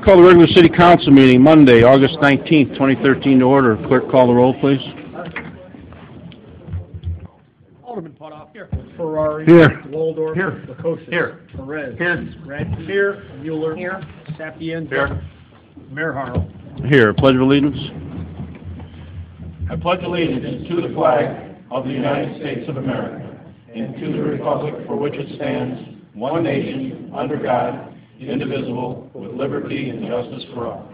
Call the regular city council meeting Monday, August 19th, 2013 to order. Clerk, call the roll, please. Alderman Putoff. Here. Ferrari. Here. Waldorf. Here. Lukosius. Here. Perez. Here. Radke. Here. Mueller. Here. Sapienza. Here. Mayor Harrell. Here. Pledge of allegiance. I pledge allegiance to the flag of the United States of America and to the republic for which it stands, one nation, under God, indivisible, with liberty and justice for all.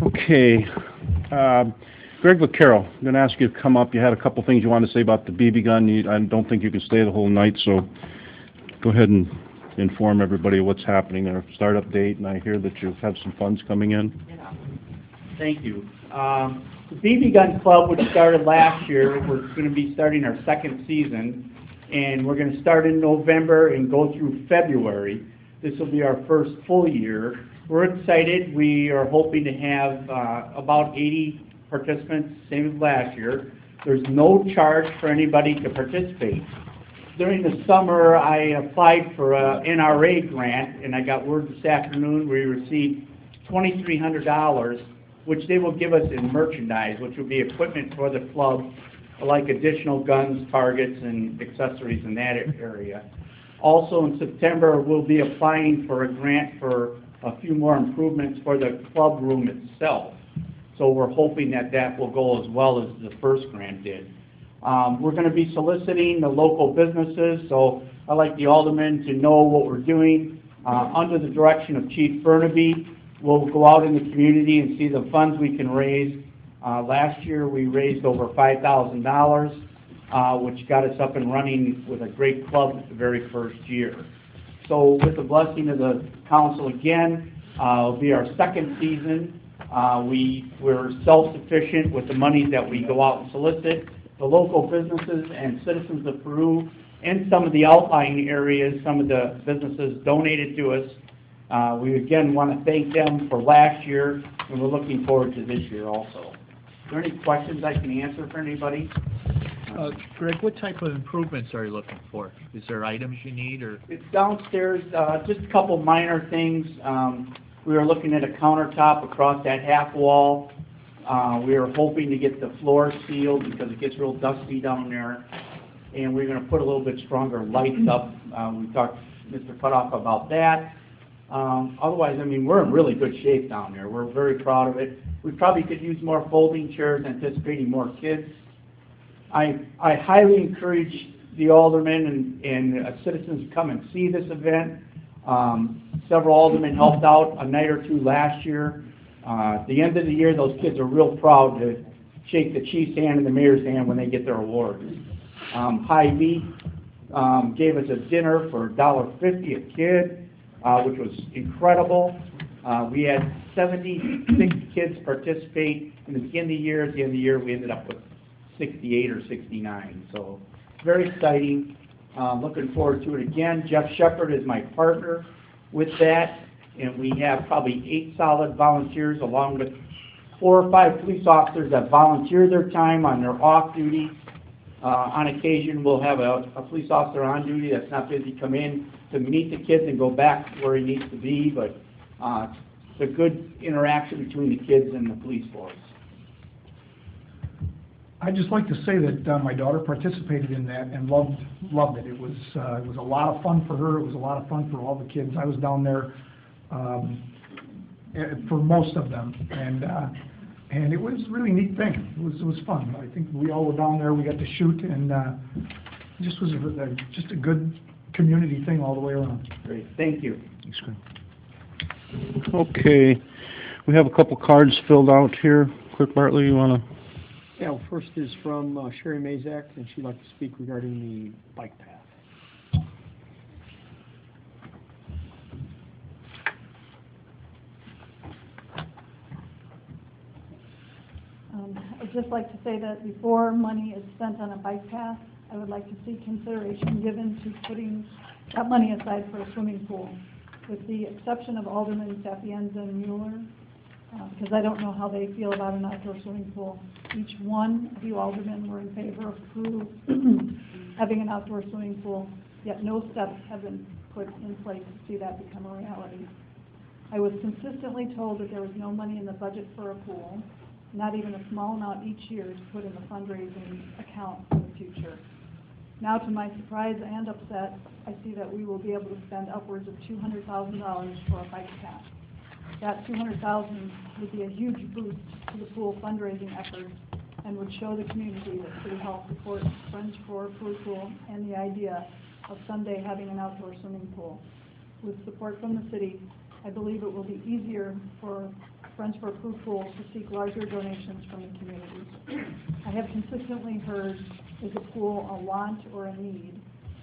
Okay. Greg Vaccaro, I'm going to ask you to come up. You had a couple things you wanted to say about the BB gun. I don't think you can stay the whole night, so go ahead and inform everybody of what's happening there. Startup date, and I hear that you have some funds coming in. Yeah. Thank you. The BB Gun Club, which started last year, we're going to be starting our second season, and we're going to start in November and go through February. This will be our first full year. We're excited. We are hoping to have about 80 participants, same as last year. There's no charge for anybody to participate. During the summer, I applied for an NRA grant, and I got word this afternoon we received $2,300, which they will give us in merchandise, which will be equipment for the club, like additional guns, targets, and accessories in that area. Also in September, we'll be applying for a grant for a few more improvements for the club room itself. So we're hoping that that will go as well as the first grant did. We're going to be soliciting the local businesses, so I'd like the aldermen to know what we're doing. Under the direction of Chief Burnaby, we'll go out in the community and see the funds we can raise. Last year we raised over $5,000, which got us up and running with a great club the very first year. So with the blessing of the council again, it'll be our second season. We're self-sufficient with the money that we go out and solicit. The local businesses and citizens of Peru and some of the outlying areas, some of the businesses donated to us. We again want to thank them for last year, and we're looking forward to this year also. Are there any questions I can answer for anybody? Greg, what type of improvements are you looking for? Is there items you need, or? It's downstairs, just a couple minor things. We were looking at a countertop across that half wall. We are hoping to get the floor sealed because it gets real dusty down there. And we're going to put a little bit stronger lights up. We talked to Mr. Putoff about that. Otherwise, I mean, we're in really good shape down there. We're very proud of it. We probably could use more folding chairs, anticipating more kids. I highly encourage the aldermen and citizens to come and see this event. Several aldermen helped out a night or two last year. At the end of the year, those kids are real proud to shake the chief's hand and the mayor's hand when they get their awards. Hy-Vee gave us a dinner for $1.50 a kid, which was incredible. We had 76 kids participate in the beginning of the year. At the end of the year, we ended up with 68 or 69. So very exciting. Looking forward to it again. Jeff Shepard is my partner with that, and we have probably 8 solid volunteers along with 4 or 5 police officers that volunteer their time on their off duty. On occasion, we'll have a police officer on duty that's not busy come in to meet the kids and go back where he needs to be, but it's a good interaction between the kids and the police force. I'd just like to say that my daughter participated in that and loved it. It was a lot of fun for her. It was a lot of fun for all the kids. I was down there for most of them, and it was a really neat thing. It was fun. I think we all were down there. We got to shoot, and it just was just a good community thing all the way around. Great. Thank you. Thanks, Greg. Okay. We have a couple cards filled out here. Clerk Bartley, you want to? Yeah, well, first is from Sherry Mazak, and she'd like to speak regarding the bike path. I'd just like to say that before money is spent on a bike path, I would like to see consideration given to putting that money aside for a swimming pool. With the exception of Alderman Sapienza and Mueller, because I don't know how they feel about an outdoor swimming pool. Each one of you aldermen were in favor of having an outdoor swimming pool, yet no steps have been put in place to see that become a reality. I was consistently told that there was no money in the budget for a pool, not even a small amount each year to put in the fundraising account for the future. Now, to my surprise and upset, I see that we will be able to spend upwards of $200,000 for a bike path. That $200,000 would be a huge boost to the pool fundraising efforts and would show the community that City Hall supports Friends for a Prairie Pool and the idea of someday having an outdoor swimming pool. With support from the city, I believe it will be easier for Friends for a Prairie Pool to seek larger donations from the community. I have consistently heard, is a pool a want or a need?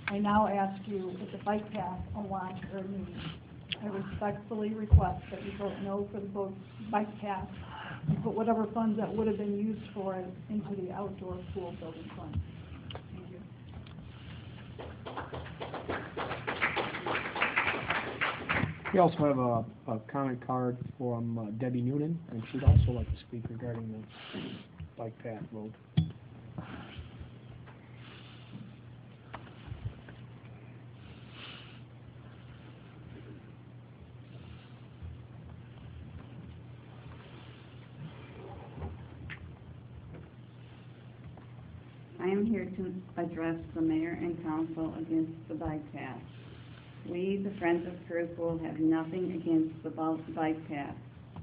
I now ask you, is a bike path a want or a need? I respectfully request that you vote no for the bike path and put whatever funds that would have been used for it into the outdoor pool building fund. Thank you. We also have a comment card from Debbie Noonan, and she'd also like to speak regarding the bike path road. I am here to address the mayor and council against the bike path. We, the Friends of Prairie Pool, have nothing against the bike path.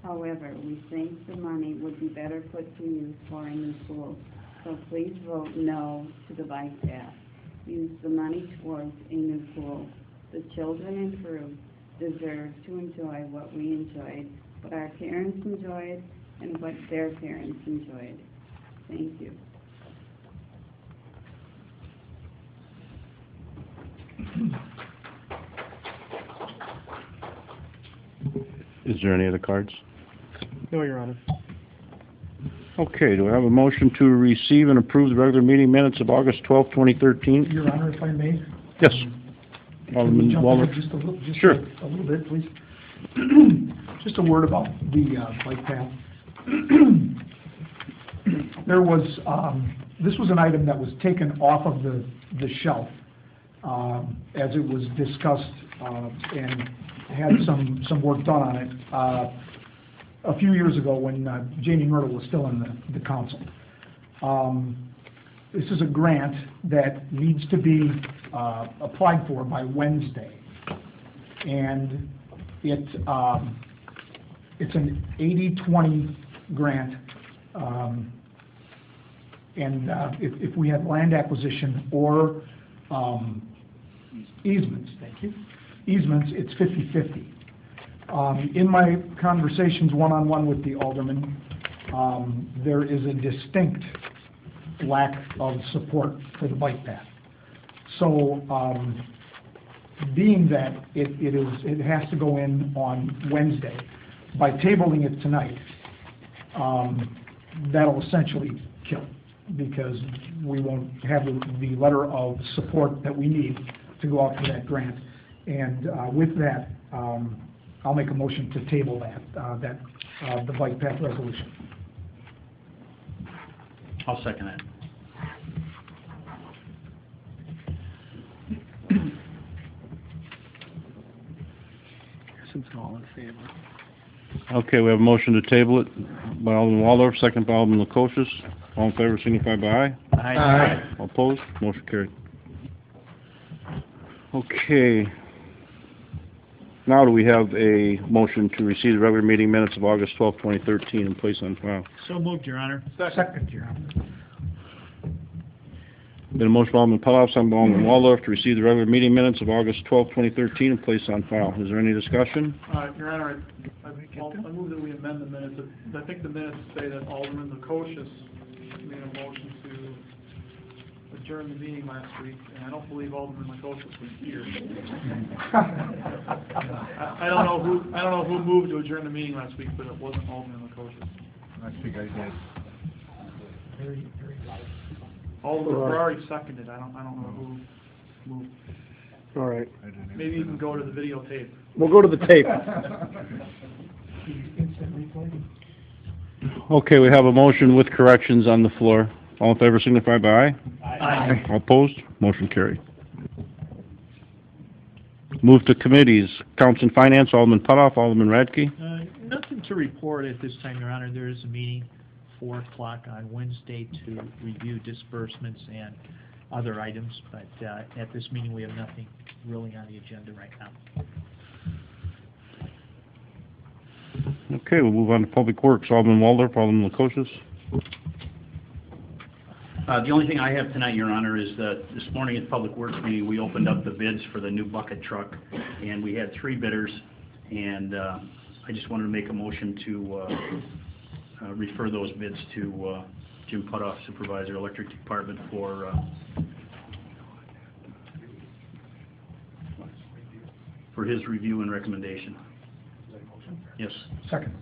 However, we think the money would be better put to use for a new pool. So please vote no to the bike path. Use the money towards a new pool. The children and crew deserve to enjoy what we enjoyed, what our parents enjoyed, and what their parents enjoyed. Thank you. Is there any other cards? No, Your Honor. Okay, do I have a motion to receive and approve the regular meeting minutes of August 12, 2013? Your Honor, if I may? Yes. Can we Alderman jump Waller? ahead just a little, Sure. a little bit, please? Just a word about the bike path. There was, this was an item that was taken off of the shelf as it was discussed and had some work done on it a few years ago when Jamie Myrtle was still in the council. This is a grant that needs to be applied for by Wednesday, and it's an 80-20 grant, and if we have land acquisition or easements, thank you, easements, it's 50-50. In my conversations one-on-one with the alderman, there is a distinct lack of support for the bike path. So, being that it has to go in on Wednesday, by tabling it tonight, that'll essentially kill, because we won't have the letter of support that we need to go out for that grant. And with that, I'll make a motion to table the bike path resolution. I'll second that. Since all in favor. Okay, we have a motion to table it by Alderman Waldorf, second by Alderman Lukosius. All in favor, signify by aye. Aye. All opposed? Motion carried. Okay. Now do we have a motion to receive the regular meeting minutes of August 12, 2013 and place on file? So moved, Your Honor. Second, Your Honor. Been a motion by Alderman Putoff, second by Alderman Waldorf to receive the regular meeting minutes of August 12, 2013 and place on file. Is there any discussion? Your Honor, I move that we amend the minutes. I think the minutes say that Alderman Lukosius made a motion to adjourn the meeting last week, and I don't believe Alderman Lukosius was here. I don't know who moved to adjourn the meeting last week, but it wasn't Alderman Lukosius. I think I did. Very, very loud. Alderman Ferrari seconded. I don't know who moved. All right. Maybe you can go to the videotape. We'll go to the tape. Instant replay. Okay, we have a motion with corrections on the floor. All in favor signify by aye. Aye. All opposed? Motion carried. Move to committees. Accounts and Finance, Alderman Putoff, Alderman Radke. Nothing to report at this time, Your Honor. There is a meeting 4 o'clock on Wednesday to review disbursements and other items, but at this meeting we have nothing really on the agenda right now. Okay, we'll move on to Public Works. Alderman Waldorf, Alderman Lukosius. The only thing I have tonight, Your Honor, is that this morning at Public Works meeting, we opened up the bids for the new bucket truck, and we had 3 bidders, and I just wanted to make a motion to refer those bids to Jim Putoff, Supervisor, Electric Department, for his review and recommendation. Yes. Second.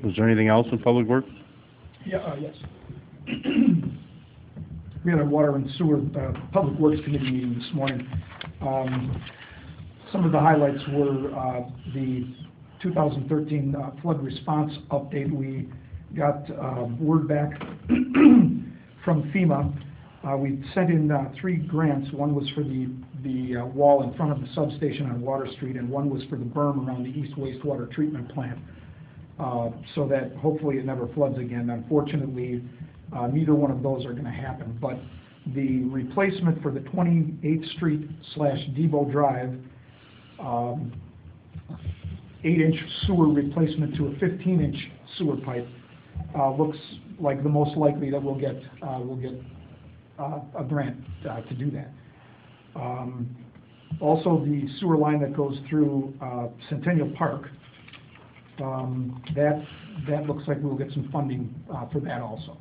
Was there anything else in Public Works? Yeah, yes. We had a Water and Sewer Public Works Committee meeting this morning. Some of the highlights were the 2013 flood response update. We got word back from FEMA. We sent in 3 grants. One was for the wall in front of the substation on Water Street, and one was for the berm around the East Wastewater Treatment Plant, so that hopefully it never floods again. Unfortunately, neither one of those are going to happen, but the replacement for the 28th Street / Debo Drive 8-inch sewer replacement to a 15-inch sewer pipe looks like the most likely that we'll get a grant to do that. Also, the sewer line that goes through Centennial Park, that looks like we'll get some funding for that also.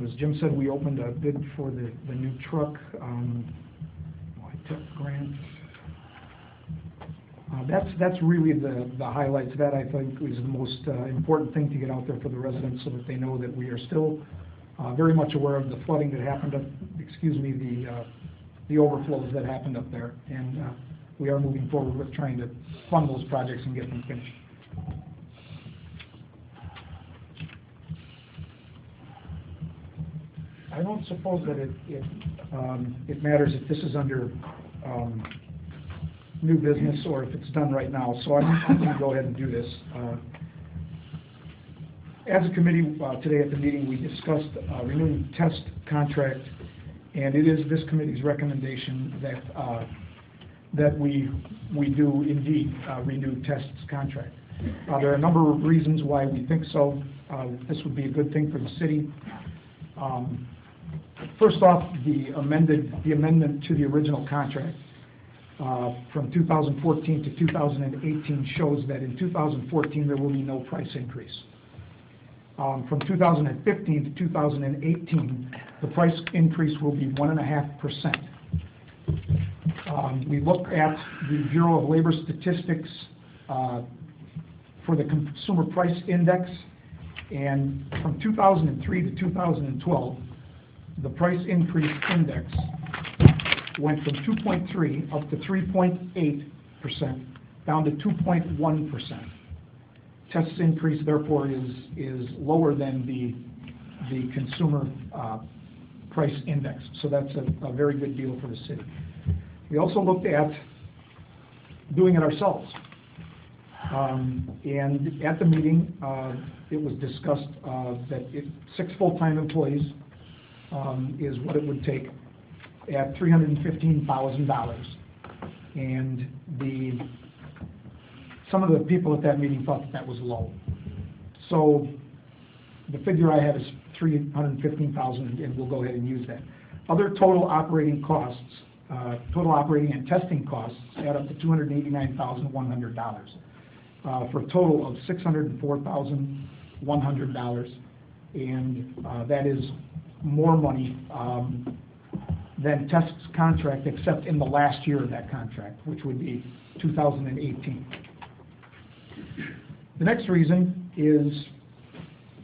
As Jim said, we opened a bid for the new truck. I took grants. That's really the highlights. That I think is the most important thing to get out there for the residents, so that they know that we are still very much aware of the flooding that happened up, the overflows that happened up there, and we are moving forward with trying to fund those projects and get them finished. I don't suppose that it matters if this is under new business or if it's done right now, so I'm going to go ahead and do this. As a committee today at the meeting, we discussed renewing test contract, and it is this committee's recommendation that we do indeed renew test's contract. There are a number of reasons why we think so. This would be a good thing for the city. First off, the amendment to the original contract from 2014 to 2018 shows that in 2014 there will be no price increase. From 2015 to 2018, the price increase will be 1.5%. We looked at the Bureau of Labor Statistics for the Consumer Price Index, and from 2003 to 2012, the price increase index went from 2.3 up to 3.8%, down to 2.1%. Test's increase, therefore, is lower than the consumer price index, so that's a very good deal for the city. We also looked at doing it ourselves, and at the meeting, it was discussed that 6 full-time employees is what it would take at $315,000, and some of the people at that meeting thought that was low. So the figure I have is $315,000, and we'll go ahead and use that. Other total operating costs, total operating and testing costs, add up to $289,100 for a total of $604,100, and that is more money than Test's contract, except in the last year of that contract, which would be 2018. The next reason is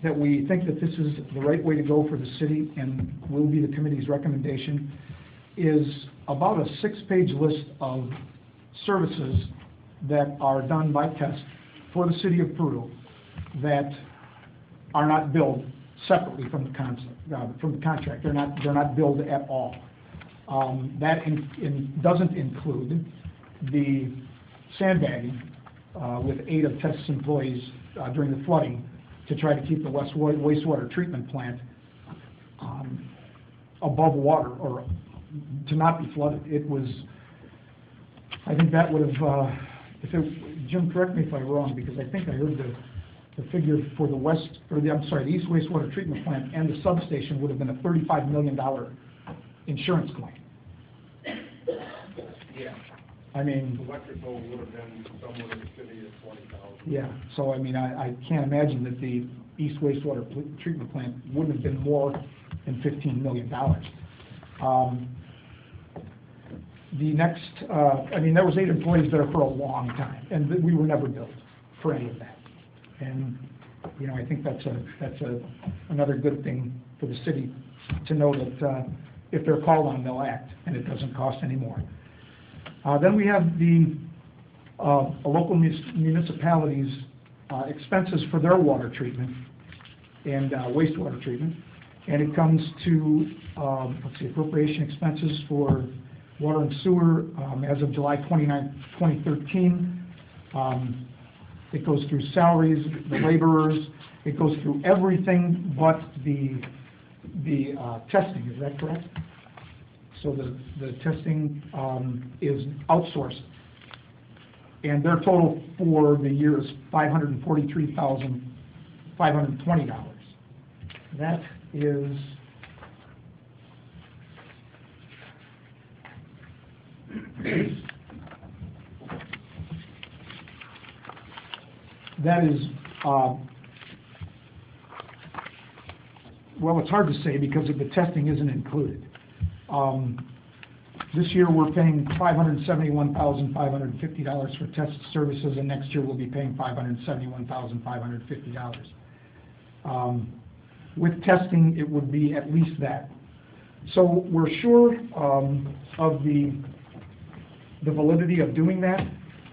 that we think that this is the right way to go for the city and will be the committee's recommendation, is about a 6-page list of services that are done by Test for the city of Prudhoe that are not billed separately from the contract. They're not billed at all. That doesn't include the sandbagging with 8 of Test's employees during the flooding to try to keep the wastewater treatment plant above water or to not be flooded. It was, I think that would have, Jim, correct me if I'm wrong, because I think I heard the figure for the the East Wastewater Treatment Plant and the substation would have been a $35 million insurance claim. Yeah. I mean, Electrical would have been somewhere in the city of 20,000. yeah, so I mean, I can't imagine that the East Wastewater Treatment Plant wouldn't have been more than $15 million. The next, I mean, there was 8 employees there for a long time, and we were never billed for any of that. And, you know, I think that's another good thing for the city to know that if they're called on, they'll act, and it doesn't cost any more. Then we have the local municipalities' expenses for their water treatment and wastewater treatment, and it comes to, let's see, appropriation expenses for water and sewer as of July 29, 2013. It goes through salaries, the laborers, it goes through everything but the testing, is that correct? So the testing is outsourced. And their total for the year is $543,520. That is well, it's hard to say because the testing isn't included. This year we're paying $571,550 for test services, and next year we'll be paying $571,550. With testing, it would be at least that. So we're sure of the validity of doing that,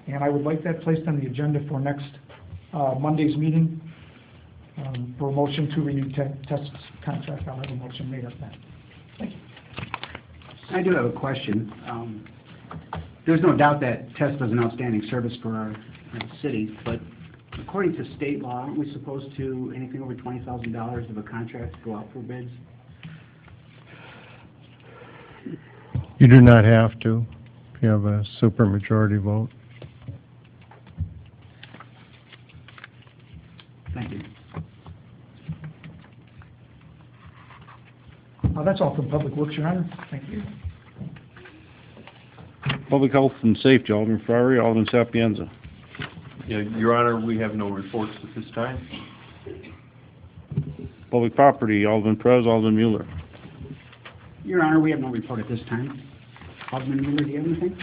and I would like that placed on the agenda for next Monday's meeting for a motion to renew Test's contract. I'll have a motion made up then. Thank you. I do have a question. There's no doubt that Test does an outstanding service for our city, but according to state law, aren't we supposed to, anything over $20,000 of a contract go out for bids? You do not have to if you have a supermajority vote. Thank you. That's all from Public Works, Your Honor. Thank you. Public Health and Safety, Alderman Ferrari, Alderman Sapienza. Yeah, Your Honor, we have no reports at this time. Public Property, Alderman Perez, Alderman Mueller. Your Honor, we have no report at this time. Alderman Mueller, do you have anything?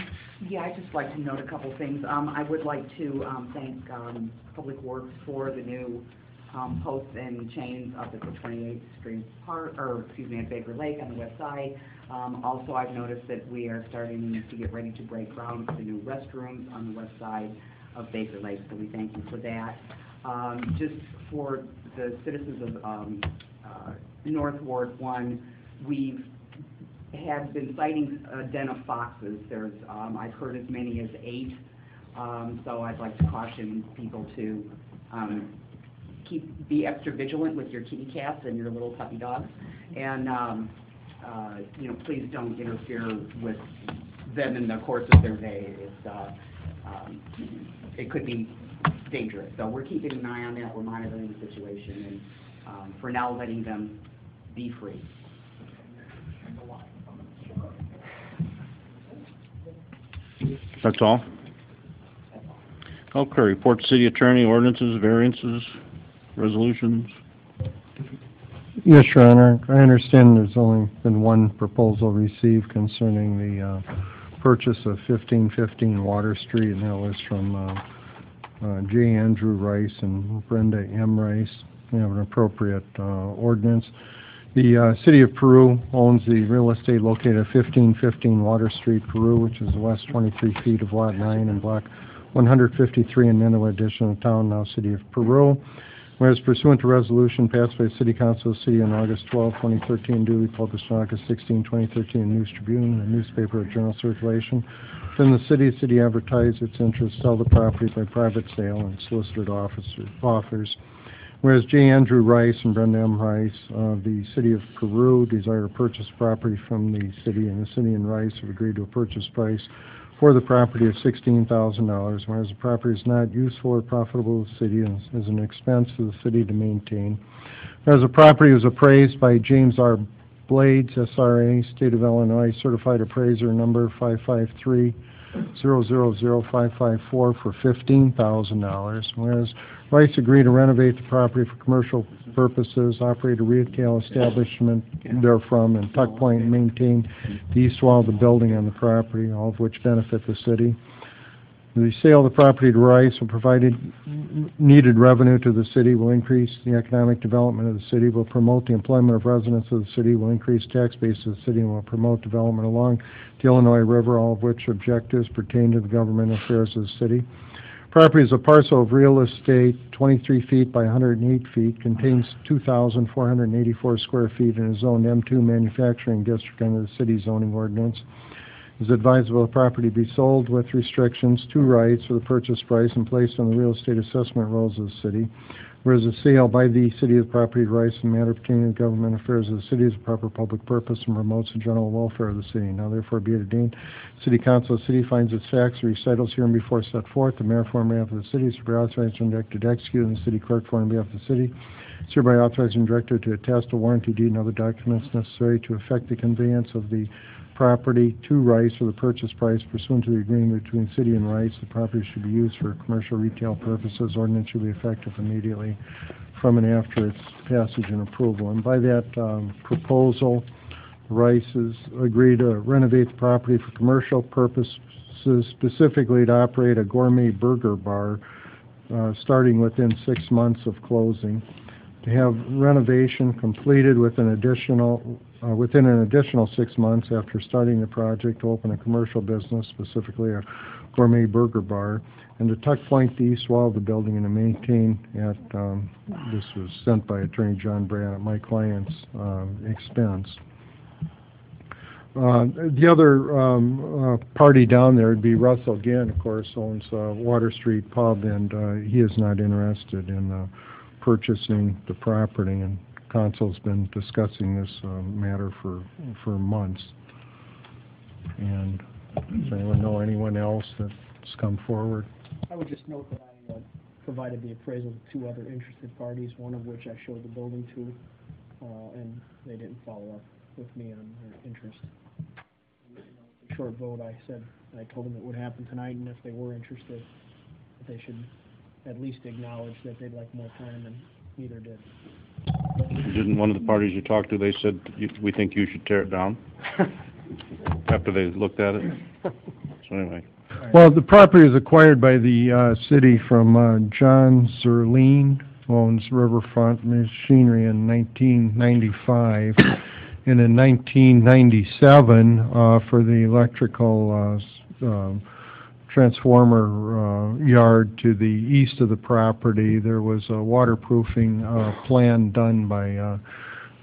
Yeah, I'd just like to note a couple things. I would like to thank Public Works for the new posts and chains up at the 28th Street Park, or excuse me, at Baker Lake on the west side. Also, I've noticed that we are starting to get ready to break ground for the new restrooms on the west side of Baker Lake, so we thank you for that. Just for the citizens of North Ward 1, we've had been sighting a den of foxes. There's, I've heard as many as 8, so I'd like to caution people to be extra vigilant with your kitty cats and your little puppy dogs, and you know, please don't interfere with them in the course of their day. It could be dangerous, so we're keeping an eye on that. We're monitoring the situation, and for now, letting them be free. That's all? Okay, report to City Attorney, ordinances, variances, resolutions. Yes, Your Honor. I understand there's only been one proposal received concerning the purchase of 1515 Water Street, and that was from J. Andrew Rice and Brenda M. Rice. We have an appropriate ordinance. The City of Peru owns the real estate located at 1515 Water Street, Peru, which is the west 23 feet of Lot 9 and Block 153 in Manila Addition of Town, now City of Peru. Whereas pursuant to resolution passed by the City Council of the City on August 12, 2013, duly published on August 16, 2013 in News Tribune, a newspaper of general circulation, within the city advertised its interest, sell the property by private sale and solicited offers. Whereas J. Andrew Rice and Brenda M. Rice of the City of Peru desire to purchase property from the city, and the city and Rice have agreed to a purchase price for the property of $16,000, whereas the property is not useful or profitable to the city and is an expense to the city to maintain. Whereas the property was appraised by James R. Blades, SRA, State of Illinois, Certified Appraiser number 553-000554 for $15,000, whereas Rice agreed to renovate the property for commercial purposes, operate a retail establishment therefrom, and tuck point and maintain the east wall of the building on the property, all of which benefit the city. The sale of the property to Rice will provide needed revenue to the city, will increase the economic development of the city, will promote the employment of residents of the city, will increase tax base of the city, and will promote development along the Illinois River, all of which objectives pertain to the government affairs of the city. Property is a parcel of real estate, 23 feet by 108 feet, contains 2,484 square feet, and is zoned M2 Manufacturing District under the city zoning ordinance. It is advisable the property be sold with restrictions to Rice for the purchase price and placed on the real estate assessment rolls of the city. Whereas the sale by the city of the property to Rice in matter pertaining to government affairs of the city is a proper public purpose and promotes the general welfare of the city. Now therefore be it ordained, City Council of the city finds its facts and recitals here and before set forth. The mayor for on behalf of the city is hereby authorized and directed to execute, and the city clerk for on behalf of the city is hereby authorized and directed to attest a warranty deed and other documents necessary to effect the conveyance of the property to Rice for the purchase price pursuant to the agreement between the city and Rice. The property should be used for commercial retail purposes. Ordinance should be effective immediately from and after its passage and approval. And by that proposal, Rice's agreed to renovate the property for commercial purposes, specifically to operate a gourmet burger bar starting within 6 months of closing, to have renovation completed within an additional 6 months after starting the project, to open a commercial business, specifically a gourmet burger bar, and to tuck point the east wall of the building and to maintain this was sent by Attorney John Brandt at my client's expense. The other party down there would be Russell Ginn, of course, owns Water Street Pub, and he is not interested in purchasing the property, and Council's been discussing this matter for months. And does anyone know anyone else that's come forward? I would just note that I provided the appraisal to 2 other interested parties, one of which I showed the building to, and they didn't follow up with me on their interest. In a short vote, I told them it would happen tonight, and if they were interested, they should at least acknowledge that they'd like more time, and neither did. Didn't one of the parties you talked to, they said, we think you should tear it down? After they looked at it? So anyway. Well, the property was acquired by the city from John Zerline, who owns Riverfront Machinery, in 1995. And in 1997, for the electrical transformer yard to the east of the property, there was a waterproofing plan done by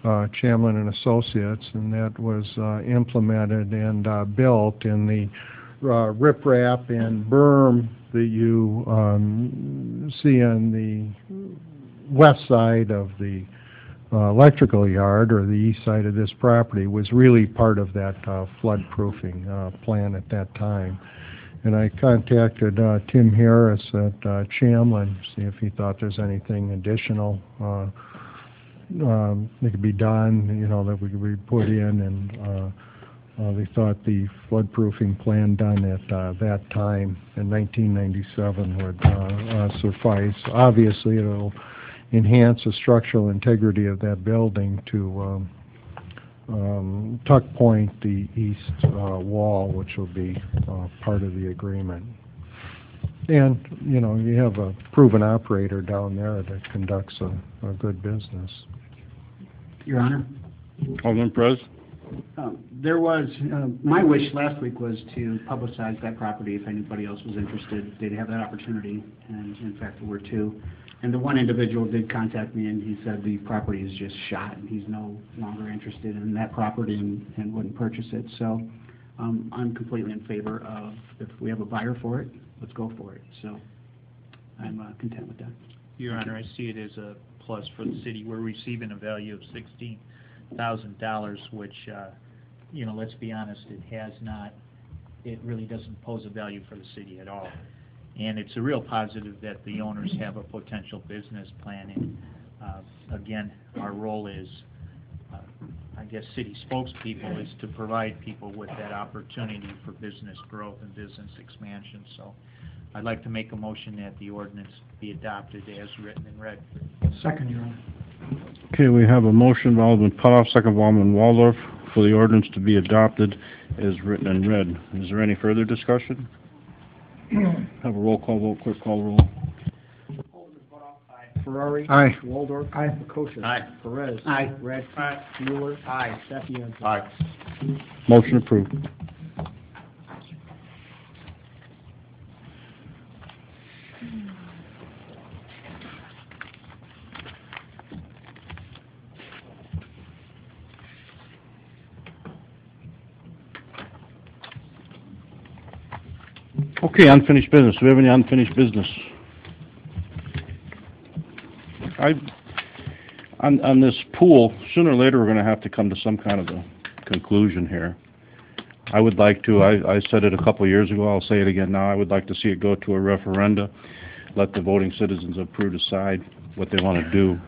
Chamlin and Associates, and that was implemented and built. In the riprap and berm that you see on the west side of the electrical yard, or the east side of this property, was really part of that flood-proofing plan at that time. And I contacted Tim Harris at Chamlin to see if he thought there's anything additional that could be done, that we could be put in, and they thought the flood-proofing plan done at that time in 1997 would suffice. Obviously, it'll enhance the structural integrity of that building to tuck point the east wall, which will be part of the agreement. And, you have a proven operator down there that conducts a good business. Your Honor, Alderman Perez? There was, my wish last week was to publicize that property if anybody else was interested. They'd have that opportunity, and in fact, there were two. And the one individual did contact me, and he said the property is just shot, and he's no longer interested in that property and wouldn't purchase it. So I'm completely in favor of, if we have a buyer for it, let's go for it. So I'm content with that. Your Honor, I see it as a plus for the city. We're receiving a value of $16,000, which, you know, let's be honest, it really doesn't pose a value for the city at all. And it's a real positive that the owners have a potential business plan. And again, our role is, I guess, city spokespeople is to provide people with that opportunity for business growth and business expansion. So I'd like to make a motion that the ordinance be adopted as written and read. Second, Your Honor. Okay, we have a motion by Alderman Putoff, second by Alderman Waldorf, for the ordinance to be adopted as written and read. Is there any further discussion? Have a roll call vote, clerk call the roll. Ferrari. Aye. Waldorf. Aye. Kosher. Aye. Perez. Aye. Radke. Aye. Mueller. Aye. Sapienza. Aye. Motion approved. Okay, unfinished business. Do we have any unfinished business? On this pool, sooner or later, we're going to have to come to some kind of a conclusion here. I would like to, I said it a couple of years ago, I'll say it again now, I would like to see it go to a referenda, let the voting citizens of Peru decide what they want to do.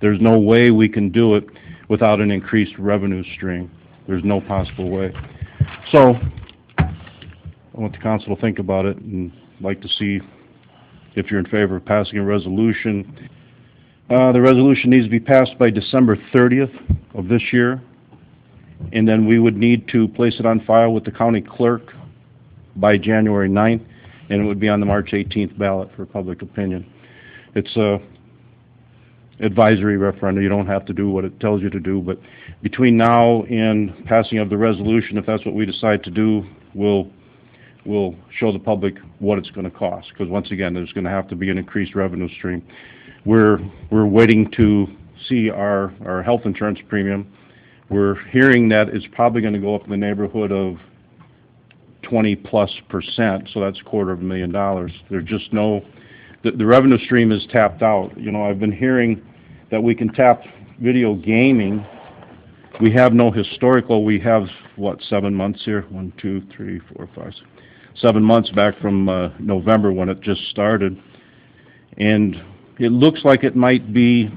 There's no way we can do it without an increased revenue stream. There's no possible way. So, I want the council to think about it and like to see if you're in favor of passing a resolution. The resolution needs to be passed by December 30th of this year, and then we would need to place it on file with the county clerk by January 9th, and it would be on the March 18th ballot for public opinion. It's a advisory referendum. You don't have to do what it tells you to do, but between now and passing of the resolution, if that's what we decide to do, we'll show the public what it's going to cost, because once again, there's going to have to be an increased revenue stream. We're waiting to see our health insurance premium. We're hearing that it's probably going to go up in the neighborhood of 20+%, so that's $250,000. There's just no, the revenue stream is tapped out. You know, I've been hearing that we can tap video gaming. We have no historical. We have, what, 7 months here? 1, 2, 3, 4, 5, 6. 7 months back from November when it just started. And it looks like it might be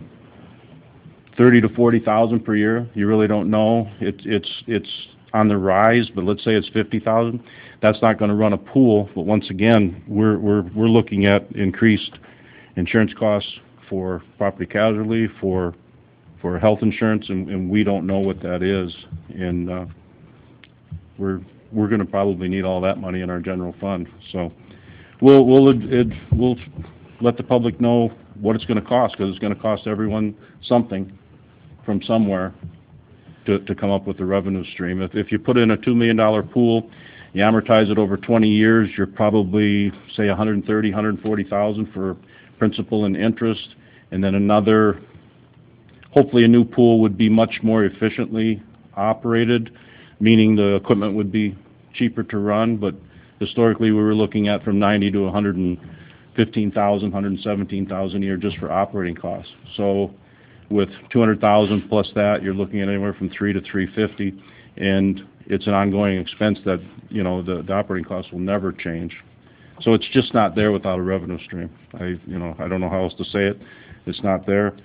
30 to 40,000 per year. You really don't know. It's on the rise, but let's say it's 50,000. That's not going to run a pool. But once again, we're looking at increased insurance costs for property casualty, for health insurance, and we don't know what that is. And we're going to probably need all that money in our general fund. So we'll let the public know what it's going to cost, because it's going to cost everyone something from somewhere to come up with the revenue stream. If you put in a $2 million pool, you amortize it over 20 years, you're probably, say, $130,000, $140,000 for principal and interest, and then another, hopefully a new pool would be much more efficiently operated, meaning the equipment would be cheaper to run, but historically we were looking at from $90,000 to $115,000, $117,000 a year just for operating costs. So with $200,000 plus that, you're looking at anywhere from $300,000 to $350,000, and it's an ongoing expense that, you know, the operating costs will never change. So it's just not there without a revenue stream. I don't know how else to say it. It's not there.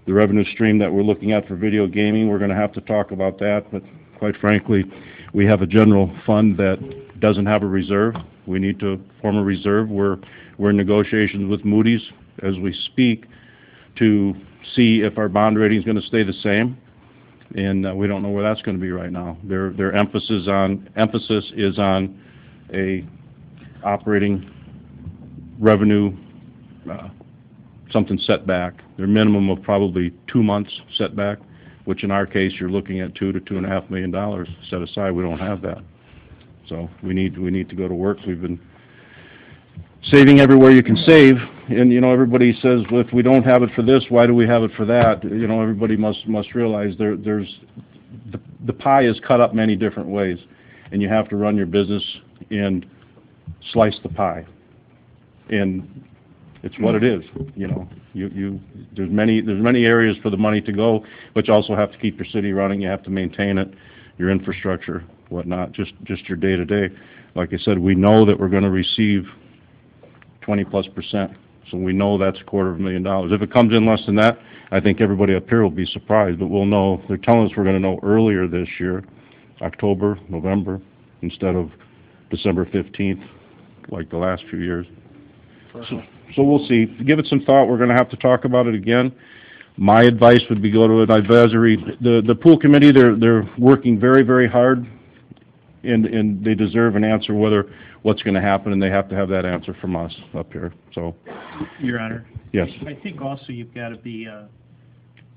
The revenue stream that we're looking at for video gaming, we're going to have to talk about that, but quite frankly, we have a general fund that doesn't have a reserve. We need to form a reserve. We're in negotiations with Moody's as we speak to see if our bond rating is going to stay the same, and we don't know where that's going to be right now. Their emphasis is on a operating revenue something setback. Their minimum of probably 2 months setback which in our case, you're looking at $2 to $2.5 million set aside. We don't have that. So we need to go to work. We've been saving everywhere you can save, and, you know, everybody says, well, if we don't have it for this, why do we have it for that? You know, everybody must realize there's the pie is cut up many different ways, and you have to run your business and slice the pie. And it's what it is, you know. There's many areas for the money to go, but you also have to keep your city running. You have to maintain it, your infrastructure, whatnot, just your day-to-day. Like I said, we know that we're going to receive 20+%, so we know that's $250,000. If it comes in less than that, I think everybody up here will be surprised, but we'll know. They're telling us we're going to know earlier this year, October, November, instead of December 15th, like the last few years. So we'll see. Give it some thought. We're going to have to talk about it again. My advice would be go to an advisory. The pool committee, they're working very, very hard, and they deserve an answer what's going to happen, and they have to have that answer from us up here. So, Your Honor. Yes. I think also we've got to be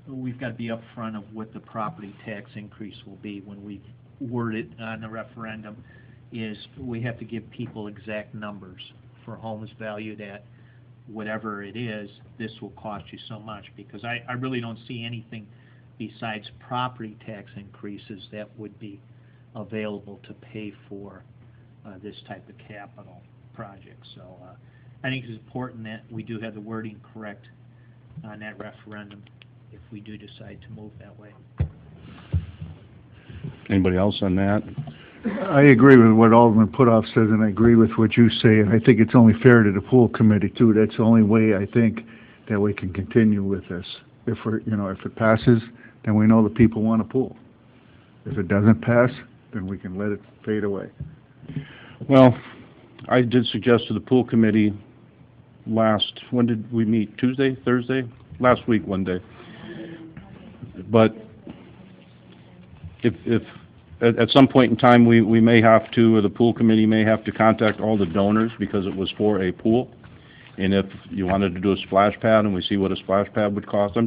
upfront of what the property tax increase will be when we word it on the referendum. Is we have to give people exact numbers for homes valued at whatever it is. This will cost you so much, because I really don't see anything besides property tax increases that would be available to pay for this type of capital project. So I think it's important that we do have the wording correct on that referendum if we do decide to move that way. Anybody else on that? I agree with what Alderman Putoff says, and I agree with what you say, and I think it's only fair to the pool committee too. That's the only way I think that we can continue with this. If it passes, then we know the people want a pool. If it doesn't pass, then we can let it fade away. Well, I did suggest to the pool committee when did we meet? Tuesday, Thursday? Last week, one day. But if at some point in time we may have to, or the pool committee may have to contact all the donors, because it was for a pool. And if you wanted to do a splash pad and we see what a splash pad would cost,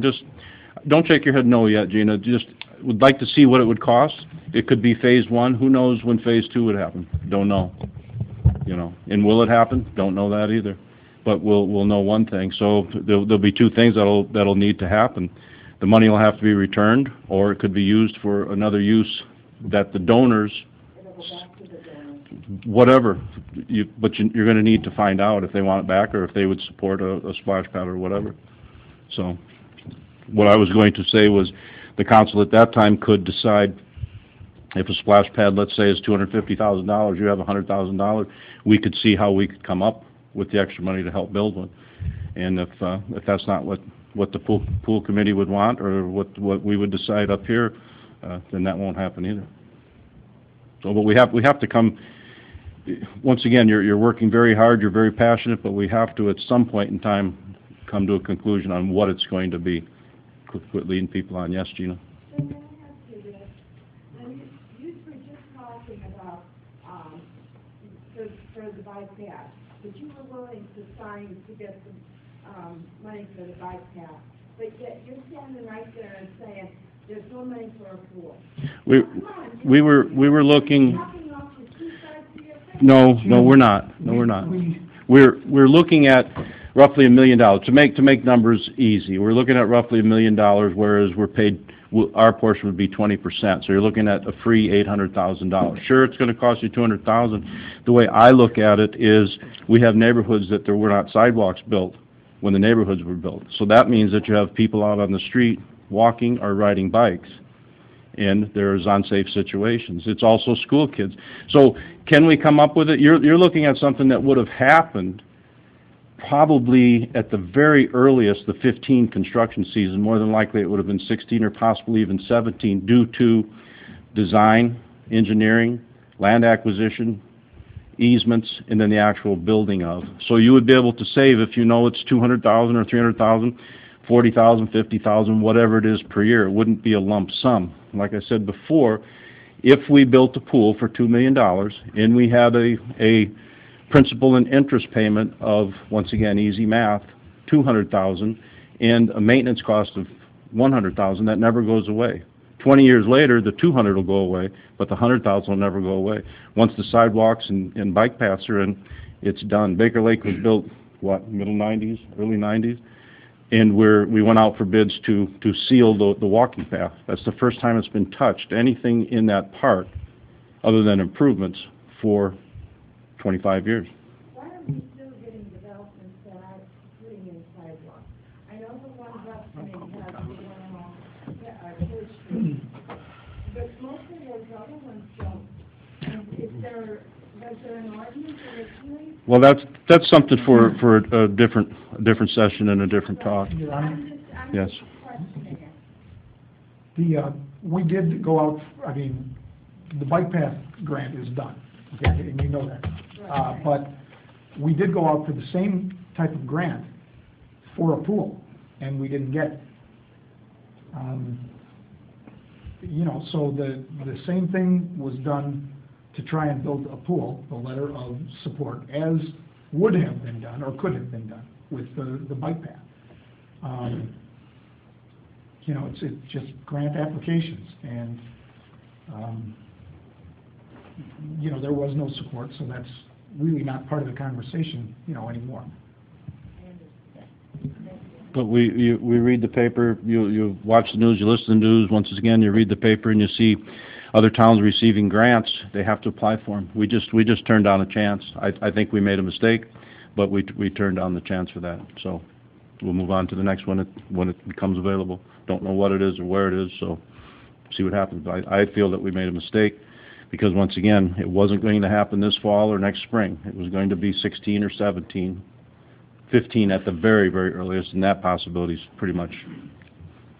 don't shake your head no yet, Gina. Just would like to see what it would cost. It could be phase 1. Who knows when phase 2 would happen? Don't know. You know, and will it happen? Don't know that either. But we'll know one thing. So there'll be two things that'll need to happen. The money will have to be returned, or it could be used for another use that the donors, whatever. But you're going to need to find out if they want it back, or if they would support a splash pad or whatever. So what I was going to say was the council at that time could decide if a splash pad, let's say, is $250,000, you have $100,000, we could see how we could come up with the extra money to help build one. And if that's not what the pool committee would want, or what we would decide up here, then that won't happen either. So, but we have to come. Once again, you're working very hard. You're very passionate, but we have to, at some point in time, come to a conclusion on what it's going to be. Quit leading people on. Yes, Gina. You were just talking about for the bike path, but you were willing to sign to get some money for the bike path. But yet you're standing right there and saying there's no money for a pool. We were looking. No, we're not. No, we're not. We're looking at roughly $1 million to make numbers easy. We're looking at roughly $1 million, whereas we're paid. Our portion would be 20%. So you're looking at a free $800,000. Sure, it's going to cost you $200,000. The way I look at it is, we have neighborhoods that there were not sidewalks built when the neighborhoods were built. So that means that you have people out on the street walking or riding bikes, and there's unsafe situations. It's also school kids. So can we come up with it? You're looking at something that would have happened probably at the very earliest, the 15 construction season. More than likely it would have been 16 or possibly even 17, due to design, engineering, land acquisition, easements, and then the actual building of. So you would be able to save, if you know it's $200,000 or $300,000, $40,000, $50,000, whatever it is per year. It wouldn't be a lump sum. Like I said before, if we built a pool for $2 million and we had a principal and interest payment of, once again, easy math, $200,000, and a maintenance cost of $100,000, that never goes away. 20 years later, the 200 will go away, but the 100,000 will never go away. Once the sidewalks and bike paths are in, it's done. Baker Lake was built, what, middle 90s, early 90s? And we went out for bids to seal the walking path. That's the first time it's been touched, anything in that park, other than improvements, for 25 years. Why are we still getting developments that aren't putting in sidewalks? I know the ones up, I mean, have the one along, Church Street, but most of those other ones don't. And was there an ordinance originally? Well, that's something for a different session and a different talk. Yes. We did go out, I mean, the bike path grant is done, okay, and you know that. But we did go out for the same type of grant for a pool, and we didn't get it. You know, so the same thing was done to try and build a pool, the letter of support, as would have been done, or could have been done, with the bike path. You know, it's just grant applications, and, you know, there was no support, so that's really not part of the conversation, you know, anymore. But we read the paper, you watch the news, you listen to the news, once again, you read the paper and you see other towns receiving grants, they have to apply for them. We just turned down a chance. I think we made a mistake, but we turned down the chance for that. So we'll move on to the next one when it becomes available. Don't know what it is or where it is, so see what happens. I feel that we made a mistake because, once again, it wasn't going to happen this fall or next spring. It was going to be 16 or 17, 15 at the very, very earliest, and that possibility is pretty much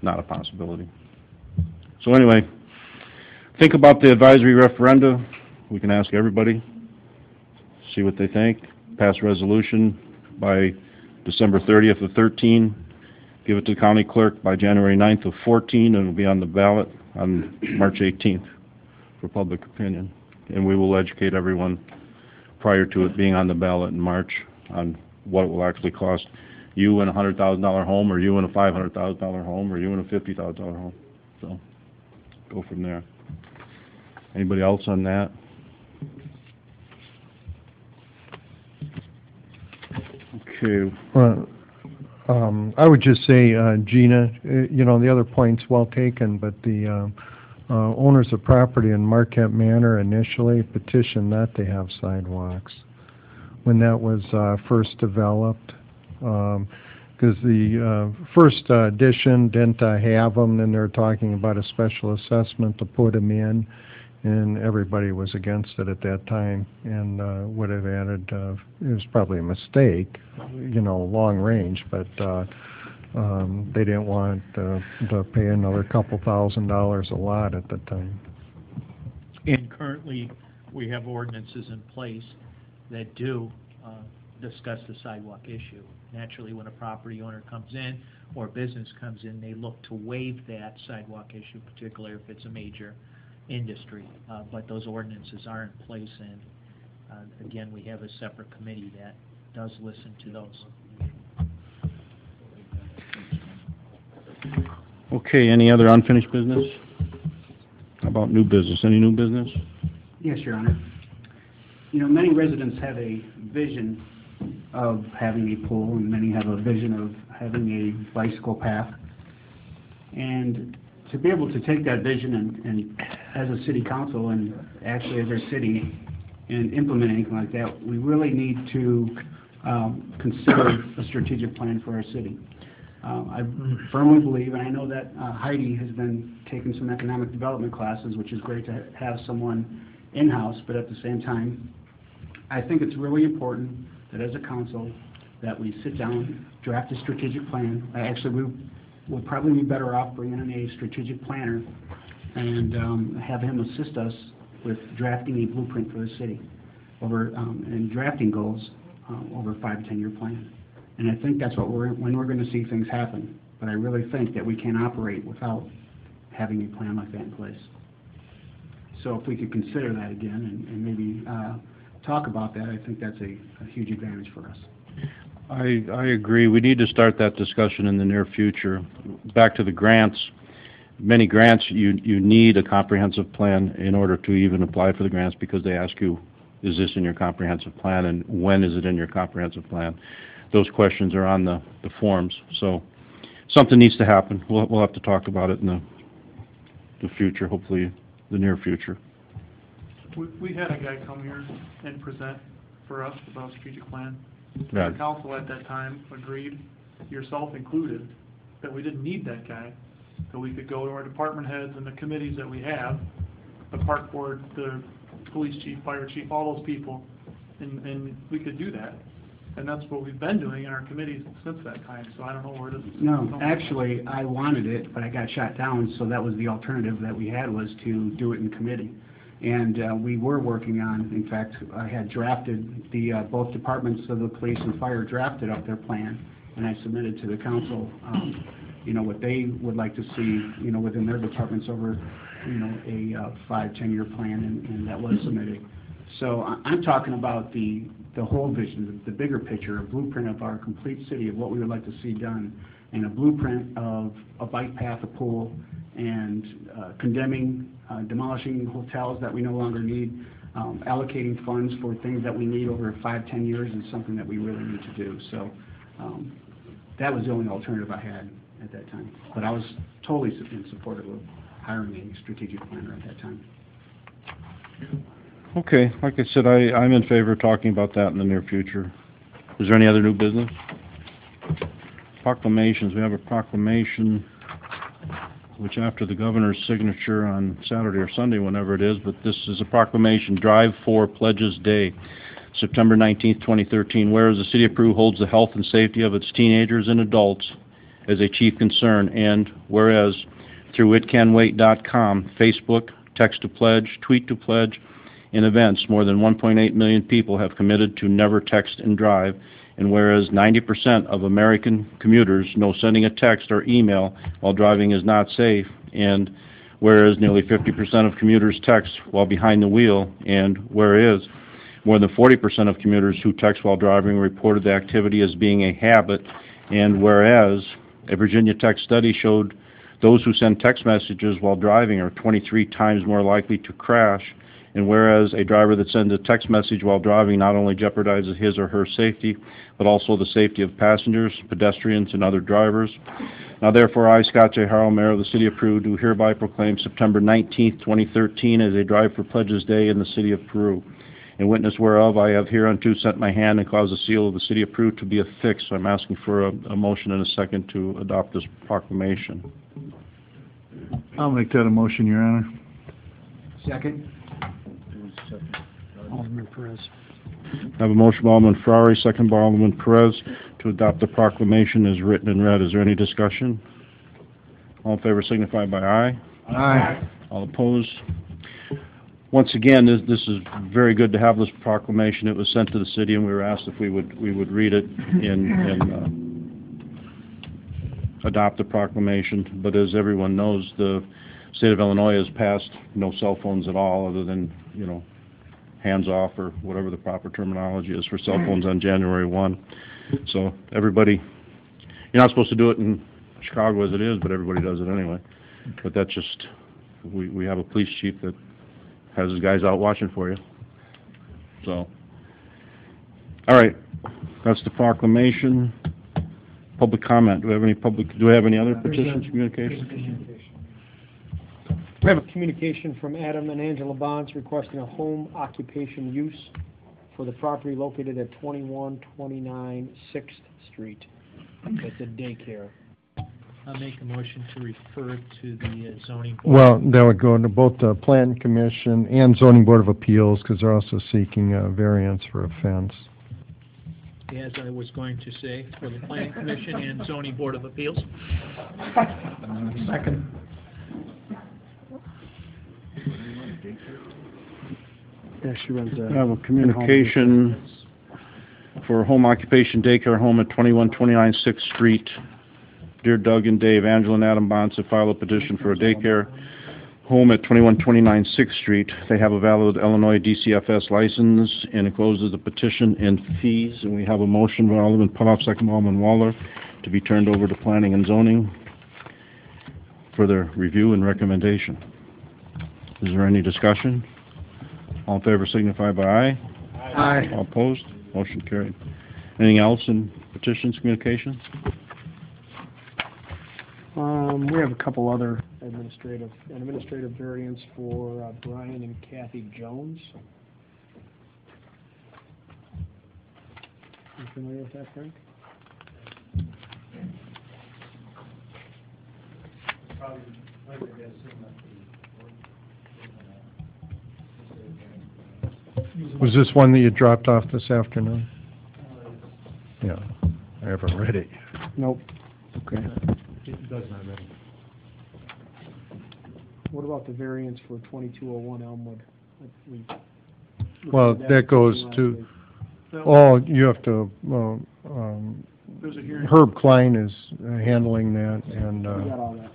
not a possibility. So anyway, think about the advisory referenda. We can ask everybody, see what they think, pass resolution by December 30th of 13, give it to the county clerk by January 9th of 14, and it'll be on the ballot on March 18th for public opinion. And we will educate everyone prior to it being on the ballot in March on what it will actually cost you in a $100,000 home, or you in a $500,000 home, or you in a $50,000 home. So go from there. Anybody else on that? Okay. Well, I would just say, Gina, you know, the other point's well taken, but the owners of property in Marquette Manor initially petitioned not to have sidewalks when that was first developed, because the first edition didn't have them, and they were talking about a special assessment to put them in, and everybody was against it at that time, and would have added, it was probably a mistake, you know, long range, but they didn't want to pay another couple $1,000s a lot at the time. And currently, we have ordinances in place that do discuss the sidewalk issue. Naturally, when a property owner comes in or a business comes in, they look to waive that sidewalk issue, particularly if it's a major industry. But those ordinances are in place, and again, we have a separate committee that does listen to those. Okay, any other unfinished business? How about new business? Any new business? Yes, Your Honor. You know, many residents have a vision of having a pool, and many have a vision of having a bicycle path. And to be able to take that vision and as a city council, and actually as our city, and implement anything like that, we really need to consider a strategic plan for our city. I firmly believe, and I know that Heidi has been taking some economic development classes, which is great to have someone in-house, but at the same time, I think it's really important that as a council, that we sit down, draft a strategic plan. Actually, we would probably be better off bringing in a strategic planner and have him assist us with drafting a blueprint for the city and drafting goals over a 5 to 10 year plan. And I think that's when we're going to see things happen. But I really think that we can't operate without having a plan like that in place. So if we could consider that again and maybe talk about that, I think that's a huge advantage for us. I agree. We need to start that discussion in the near future. Back to the grants. many grants, you need a comprehensive plan in order to even apply for the grants, because they ask you, is this in your comprehensive plan, and when is it in your comprehensive plan? Those questions are on the forms, so something needs to happen. We'll have to talk about it in the future, hopefully the near future. We had a guy come here and present for us about a strategic plan. Yeah. The council at that time agreed, yourself included, that we didn't need that guy, that we could go to our department heads and the committees that we have, the park board, the police chief, fire chief, all those people, and we could do that. And that's what we've been doing in our committees since that time, so I don't know where this is. No, actually, I wanted it, but I got shot down, so that was the alternative that we had, was to do it in committee. And we were working on, in fact, I had drafted both departments of the police and fire drafted up their plan, and I submitted to the council, what they would like to see, within their departments over, a 5-10 year plan, and that was submitted. So I'm talking about the whole vision, the bigger picture, a blueprint of our complete city, of what we would like to see done, and a blueprint of a bike path, a pool, and demolishing hotels that we no longer need, allocating funds for things that we need over 5-10 years is something that we really need to do. So that was the only alternative I had at that time. But I was totally in support of hiring a strategic planner at that time. Okay, like I said, I'm in favor of talking about that in the near future. Is there any other new business? Proclamations. We have a proclamation, which after the governor's signature on Saturday or Sunday, whenever it is, but this is a proclamation, Drive for Pledges Day, September 19th, 2013. Whereas the City of Peru holds the health and safety of its teenagers and adults as a chief concern, and whereas through itcanwait.com, Facebook, Text to Pledge, Tweet to Pledge, and events, more than 1.8 million people have committed to never text and drive, and whereas 90% of American commuters know sending a text or email while driving is not safe, and whereas nearly 50% of commuters text while behind the wheel, and whereas more than 40% of commuters who text while driving reported the activity as being a habit, and whereas a Virginia Tech study showed those who send text messages while driving are 23 times more likely to crash, and whereas a driver that sends a text message while driving not only jeopardizes his or her safety, but also the safety of passengers, pedestrians, and other drivers. Now therefore, I, Scott J. Harrell, Mayor of the City of Peru, do hereby proclaim September 19th, 2013 as a Drive for Pledges Day in the City of Peru. In witness whereof, I have hereunto sent my hand and caused the seal of the City of Peru to be affixed. So I'm asking for a motion and a second to adopt this proclamation. I'll make that a motion, Your Honor. Second. Alderman Perez. I have a motion by Alderman Ferrari, second by Alderman Perez, to adopt the proclamation as written and read. Is there any discussion? All in favor signify by aye. Aye. All opposed? Once again, this is very good to have this proclamation. It was sent to the city, and we were asked if we would read it and adopt the proclamation. But as everyone knows, the state of Illinois has passed no cell phones at all, other than, hands off, or whatever the proper terminology is for cell phones, on January 1. So everybody, you're not supposed to do it in Chicago as it is, but everybody does it anyway. But that's just, we have a police chief that has his guys out watching for you. So, all right, that's the proclamation. Public comment. Do we have any other petitions, communications? We have a communication from Adam and Angela Bonds requesting a home occupation use for the property located at 2129 6th Street. It's a daycare. I'll make a motion to refer to the zoning board. Well, that would go to both the Plan Commission and Zoning Board of Appeals, because they're also seeking a variance for a fence. As I was going to say, for the Planning Commission and Zoning Board of Appeals. Second. Yeah, she runs I have a communication for home occupation daycare home at 2129 6th Street. Dear Doug and Dave, Angela and Adam Bonds have filed a petition for a daycare home at 2129 6th Street. They have a valid Illinois DCFS license, and encloses the petition and fees. And we have a motion by Alderman Putoff, second by Alderman Waller, to be turned over to Planning and Zoning. for the review and recommendation. Is there any discussion? All in favor signify by aye. Aye. All opposed? Motion carried. Anything else in petitions, communications? We have a couple other administrative variants for Brian and Kathy Jones. You familiar with that, Frank? Was this one that you dropped off this afternoon? Yeah, I haven't read it yet. Nope. Okay. It does not ready. What about the variance for 2201 Elmwood? Well, that goes to, oh, you have to, There's a hearing. Herb Klein is handling that and We got all that.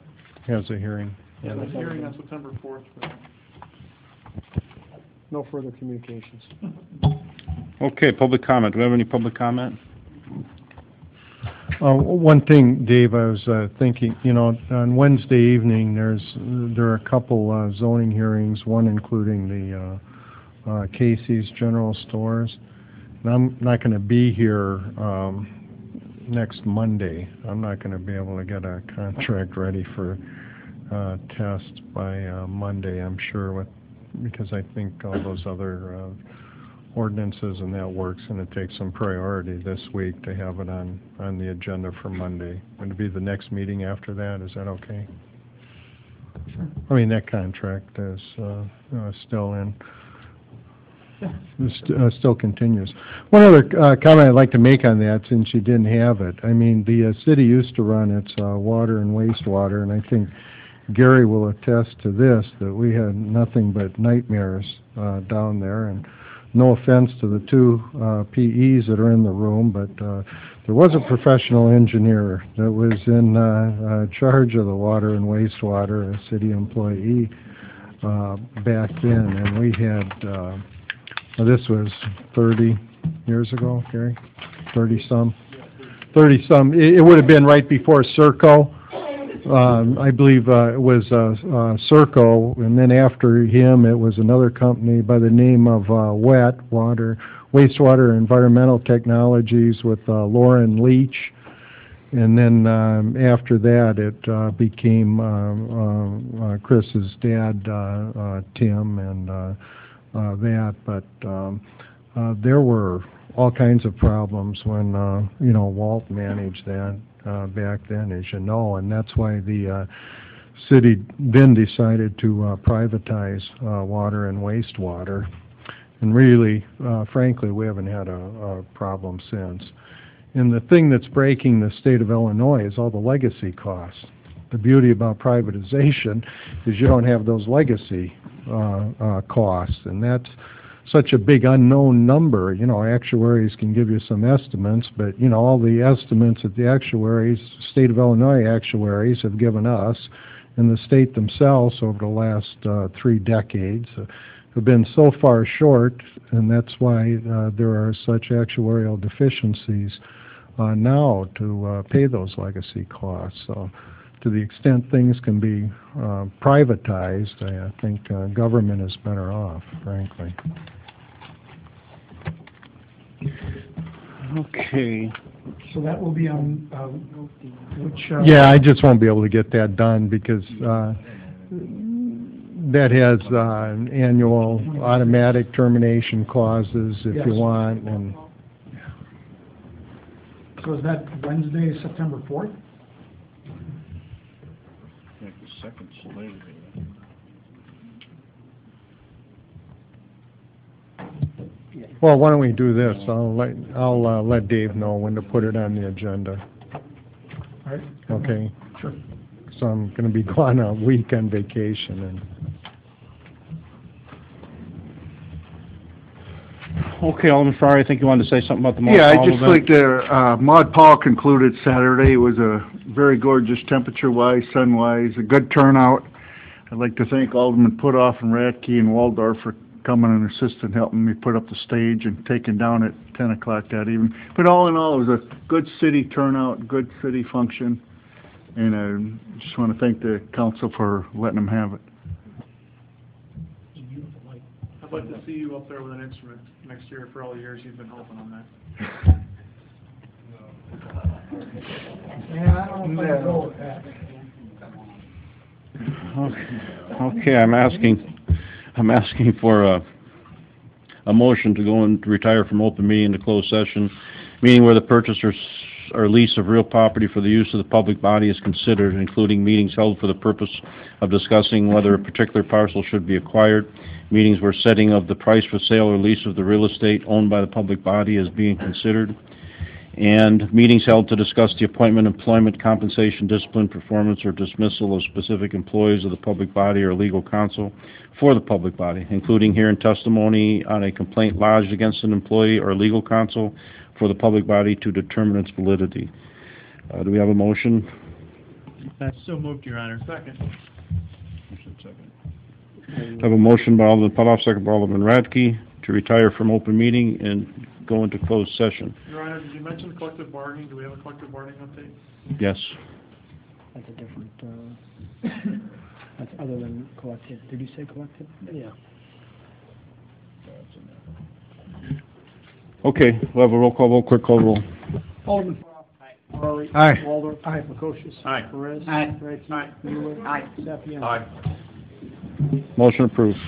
has a hearing. There's a hearing on September 4th. No further communications. Okay, public comment. Do we have any public comment? One thing, Dave, I was thinking, you know, on Wednesday evening, there are a couple zoning hearings, one including the Casey's General Stores. And I'm not going to be here next Monday. I'm not going to be able to get a contract ready for test by Monday, I'm sure, because I think all those other ordinances and that work's going to take some priority this week to have it on the agenda for Monday. Going to be the next meeting after that, is that okay? Sure. I mean, that contract is still in, still continues. One other comment I'd like to make on that, since you didn't have it. I mean, the city used to run its water and wastewater, and I think Gary will attest to this, that we had nothing but nightmares down there. And no offense to the two PEs that are in the room, but there was a professional engineer that was in charge of the water and wastewater, a city employee back then, and we had, this was 30 years ago, Gary? 30-some. It would have been right before Serco. I believe it was Serco, and then after him it was another company by the name of WET, Wastewater Environmental Technologies, with Lauren Leach. And then after that it became Chris's dad, Tim, and that. But there were all kinds of problems when, Walt managed that. Back then, as you know, and that's why the city then decided to privatize water and wastewater. And really, frankly, we haven't had a problem since. And the thing that's breaking the state of Illinois is all the legacy costs. The beauty about privatization is you don't have those legacy costs, and that's such a big unknown number. Actuaries can give you some estimates, but, all the estimates that the actuaries, state of Illinois actuaries have given us and the state themselves over the last 3 decades have been so far short, and that's why there are such actuarial deficiencies now to pay those legacy costs. So to the extent things can be privatized, I think government is better off, frankly. Okay. So that will be on, which... Yeah, I just won't be able to get that done because that has annual automatic termination clauses if you want, and... So is that Wednesday, September 4th? I think the second slated. Well, why don't we do this? I'll let Dave know when to put it on the agenda. All right. Okay? Sure. So I'm going to be gone a week on vacation. And Okay, Alderman Farrar, I think you wanted to say something about the Maud Yeah, Paul I'd just event? like to, Maud Paul concluded Saturday. It was a very gorgeous temperature-wise, sun-wise, a good turnout. I'd like to thank Alderman Putoff and Radke and Waldorf for coming and assisting, helping me put up the stage and taking down at 10 o'clock that evening. But all in all, it was a good city turnout, good city function, And I just want to thank the council for letting them have it. I'd like to see you up there with an instrument next year for all the years you've been helping on that. Yeah, I don't know if I can go with that. Okay, I'm asking for a motion to go and retire from open meeting to closed session, meeting where the purchase or lease of real property for the use of the public body is considered, including meetings held for the purpose of discussing whether a particular parcel should be acquired, meetings where setting of the price for sale or lease of the real estate owned by the public body is being considered, and meetings held to discuss the appointment, employment, compensation, discipline, performance, or dismissal of specific employees of the public body or legal counsel for the public body, including hearing testimony on a complaint lodged against an employee or legal counsel for the public body to determine its validity. Do we have a motion? That's so moved, Your Honor. Second. I have a motion by Alderman Putoff, second by Alderman Radke, to retire from open meeting and go into closed session. Your Honor, did you mention collective bargaining? Do we have a collective bargaining update? Yes. That's a different, that's other than collective. Did you say collective? Yeah. Okay, we'll have a roll call vote, quick call roll. Alderman Farrelly. Aye. Waldorf. Aye. Prokosius. Aye. Perez. Aye. Wright. Aye. Mueller. Aye. Sapien. Aye. Motion approved.